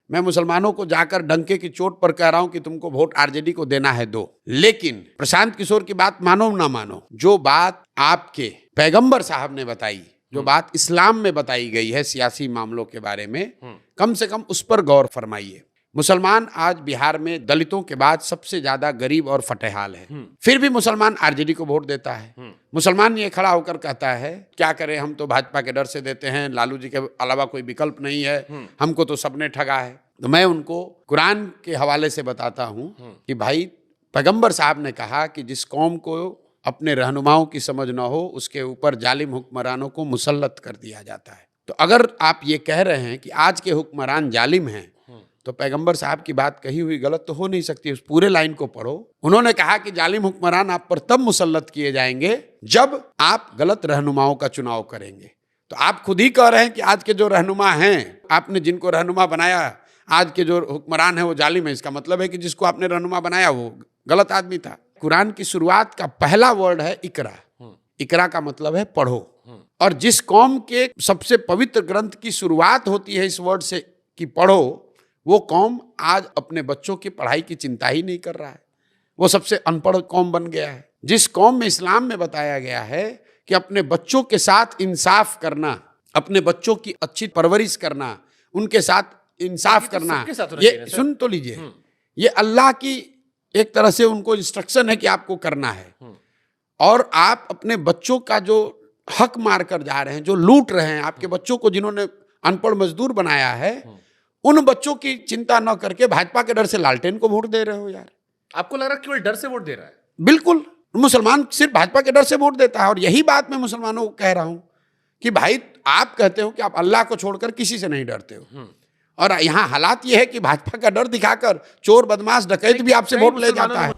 मैं मुसलमानों को जाकर डंके की चोट पर कह रहा हूं कि तुमको वोट आरजेडी को देना है दो। लेकिन प्रशांत किशोर की बात मानो ना मानो, जो बात आपके पैगंबर साहब ने बताई, जो बात इस्लाम में बताई गई है सियासी मामलों के बारे में, कम से कम उस पर गौर फरमाइए। मुसलमान आज बिहार में दलितों के बाद सबसे ज्यादा गरीब और फटेहाल है, फिर भी मुसलमान आरजेडी को वोट देता है। मुसलमान ये खड़ा होकर कहता है क्या करें, हम तो भाजपा के डर से देते हैं, लालू जी के अलावा कोई विकल्प नहीं है, हमको तो सबने ठगा है। तो मैं उनको कुरान के हवाले से बताता हूं कि भाई पैगंबर साहब ने कहा कि जिस कौम को अपने रहनुमाओं की समझ न हो उसके ऊपर जालिम हुक्मरानों को मुसल्लत कर दिया जाता है। तो अगर आप ये कह रहे हैं कि आज के हुक्मरान जालिम हैं, तो पैगंबर साहब की बात कही हुई गलत तो हो नहीं सकती। उस पूरे लाइन को पढ़ो। उन्होंने कहा कि जालिम हुक्मरान आप पर तब मुसल्लत किए जाएंगे जब आप गलत रहनुमाओं का चुनाव करेंगे। तो आप खुद ही कह रहे हैं कि आज के जो रहनुमा हैं, आपने जिनको रहनुमा बनाया, आज के जो हुक्मरान है वो जालिम है। इसका मतलब है कि जिसको आपने रहनुमा बनाया वो गलत आदमी था। कुरान की शुरुआत का पहला वर्ड है इकरा। इकरा का मतलब है पढ़ो। और जिस कौम के सबसे पवित्र ग्रंथ की शुरुआत होती है इस वर्ड से कि पढ़ो, वो कौम आज अपने बच्चों की पढ़ाई की चिंता ही नहीं कर रहा है। वो सबसे अनपढ़ कौम बन गया है। जिस कौम में इस्लाम में बताया गया है कि अपने बच्चों के साथ इंसाफ करना, अपने बच्चों की अच्छी परवरिश करना, उनके साथ इंसाफ करना, ये सुन तो लीजिए, ये अल्लाह की एक तरह से उनको इंस्ट्रक्शन है कि आपको करना है। और आप अपने बच्चों का जो हक मार कर जा रहे हैं, जो लूट रहे हैं, आपके बच्चों को जिन्होंने अनपढ़ मजदूर बनाया है, उन बच्चों की चिंता न करके भाजपा के डर से लालटेन को वोट दे रहे हो। यार आपको लग रहा है केवल डर से वोट दे रहा है? बिल्कुल, मुसलमान सिर्फ भाजपा के डर से वोट देता है। और यही बात मैं मुसलमानों को कह रहा हूं कि भाई आप कहते हो कि आप अल्लाह को छोड़कर किसी से नहीं डरते हो, और यहाँ हालात ये है कि भाजपा का डर दिखाकर चोर बदमाश डकैत भी आपसे वोट ले जाता है।